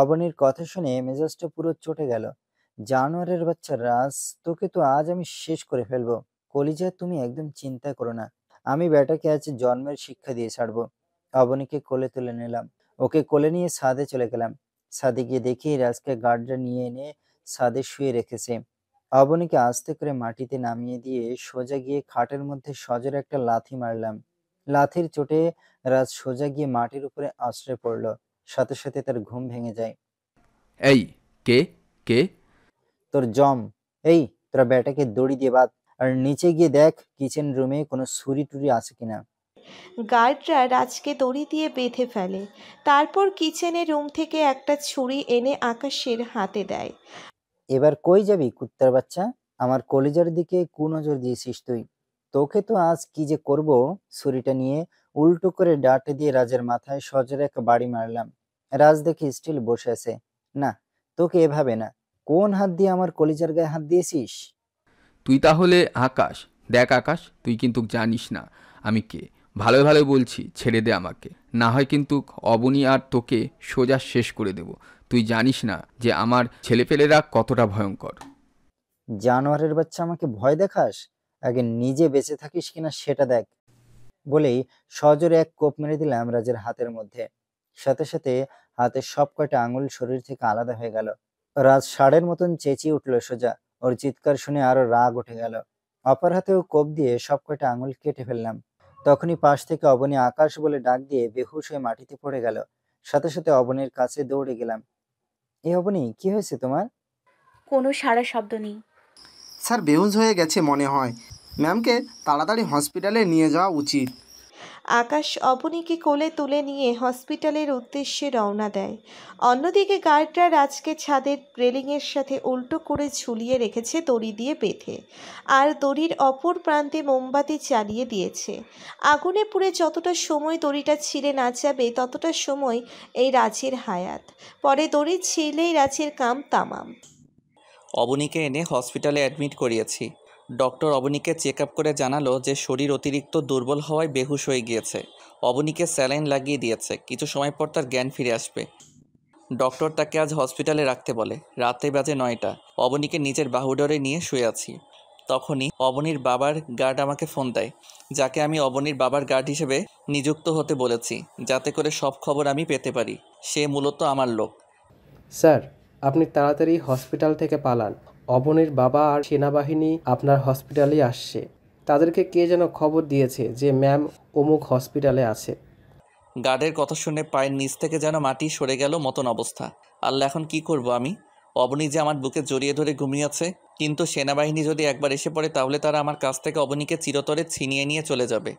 অবনীর কথা শুনে মেজাজটা পুরো চটে গেল। জানোয়ারের বাচ্চা রাজ, তোকে তো আজ আমি শেষ করে ফেলবো। কলিজা, তুমি একদম চিন্তা করো না, আমি বেটাকে আজ জন্মের শিক্ষা দিয়ে ছাড়বো। অবনীকে কোলে তুলে নিলাম, ওকে কোলে নিয়ে ছাদে চলে গেলাম। ছাদে গিয়ে দেখি রাজকে গার্ডরা নিয়ে এনে ছাদে শুয়ে রেখেছে। অবনীকে আস্তে করে মাটিতে নামিয়ে দিয়ে সোজা গিয়ে খাটের মধ্যে সজোরে একটা লাথি মারলাম। লাথির চোটে রাজ সোজা গিয়ে মাটির উপরে আছড়ে পড়ল। সাথে সাথে তার ঘুম ভেঙে যায়। এই, কে? কে? তোর জম। এই, তোরা ব্যাটাকে দড়ি দিয়ে বাঁধ, আর নিচে গিয়ে দেখ কিচেন রুমে কোনো ছুরি টুরি আছে কিনা। গার্ডরা রাজকে দড়ি দিয়ে বেঁধে ফেলে। তারপর কিচেনের রুম থেকে একটা ছুরি এনে আকাশের হাতে দেয়। এবার কই যাবি কুত্তার বাচ্চা? আমার কলিজার দিকে কুনজর দিয়েছিস তুই। তোকে তো আজ কি যে করব। ছুরিটা নিয়ে উল্টো করে ডাটে দিয়ে রাজের মাথায় সজোরে একটা বাড়ি মারলাম। রাজ দেখি স্টিল বসে আছে। না, তোকে এভাবে না। কোন হাত দিয়ে আমার কলিজার গায়ে হাত দিয়েছিস? তুই তাহলে আকাশ। দেখ আকাশ, তুই কিন্তু জানিস না আমি কে। ভালো ভালো বলছি, ছেড়ে দে আমাকে, না হয় কিন্তু অবনী আর তোকে সোজা শেষ করে দেব। তুই জানিস না যে আমার ছেলেপেলেরা কতটা ভয়ঙ্কর। জানোয়ারের বাচ্চা, আমাকে ভয় দেখাস? আগে নিজে বেঁচে থাকিস কিনা সেটা দেখ। বলেই সজোরে এক কোপ মেরে দিলাম রাজের হাতের মধ্যে। সাথে সাথে হাতের সব কয়টা আঙুল শরীর থেকে আলাদা হয়ে গেল। রাজ ষাঁড়ের মতন চেঁচিয়ে উঠল সোজা। ওর চিৎকার শুনে আরো রাগ উঠে গেল। অপর হাতেও কোপ দিয়ে সব কয়টা আঙুল কেটে ফেললাম। তখনই পাশ থেকে অবনী আকাশ বলে ডাক দিয়ে বেহুশ হয়ে মাটিতে পড়ে গেল। সাথে সাথে অবনীর কাছে দৌড়ে গেলাম। এই অবনী, কি হয়েছে তোমার? কোনো সাড়া শব্দ নেই। স্যার বেহুশ হয়ে গেছে মনে হয়। ম্যামকে তাড়াতাড়ি হসপিটালে নিয়ে যাওয়া উচিত। আকাশ অবনীকে কোলে তুলে নিয়ে হসপিটালের উদ্দেশ্যে রওনা দেয়। অন্যদিকে গার্ডরা রাজকে ছাদের রেলিংয়ের সাথে উল্টো করে ঝুলিয়ে রেখেছে দড়ি দিয়ে বেঁধে, আর দড়ির অপর প্রান্তে মোমবাতি চালিয়ে দিয়েছে। আগুনে পুড়ে যতটা সময় দড়িটা ছিঁড়ে না যাবে ততটা সময় এই রাজের হায়াত। পরে দড়ি ছিঁড়লেই রাজের কাম তামাম। অবনীকে এনে হসপিটালে অ্যাডমিট করিয়েছি। ডক্টর অবনীকে চেক আপ করে জানালো যে শরীর অতিরিক্ত দুর্বল হওয়ায় বেহুশ হয়ে গিয়েছে। অবনীকে স্যালাইন লাগিয়ে দিয়েছে, কিছু সময় পর তার জ্ঞান ফিরে আসবে। ডক্টর তাকে আজ হসপিটালে রাখতে বলে। রাতে বাজে 9টা। অবনীকে নিজের বাহুডোরে নিয়ে শুয়ে আছি। তখনই অবনীর বাবার গার্ড আমাকে ফোন দেয়, যাকে আমি অবনীর বাবার গার্ড হিসেবে নিযুক্ত হতে বলেছি, যাতে করে সব খবর আমি পেতে পারি। সে মূলত আমার লোক। স্যার, আপনি তাড়াতাড়ি হসপিটাল থেকে পালান। অবনীর বাবা আর সেনাবাহিনী আপনার হসপিটালেই আসছে। তাদেরকে কে যেন খবর দিয়েছে যে ম্যাম অমুক হসপিটালে আছে। গার্ডের কথা শুনে পায়ের নিচ থেকে যেন মাটি সরে গেল মতন অবস্থা। আল্লাহ, এখন কি করব আমি? অবনী যে আমার বুকে জড়িয়ে ধরে ঘুমিয়েছে, কিন্তু সেনাবাহিনী যদি একবার এসে পড়ে তাহলে তারা আমার কাছ থেকে অবনীকে চিরতরে ছিনিয়ে নিয়ে চলে যাবে।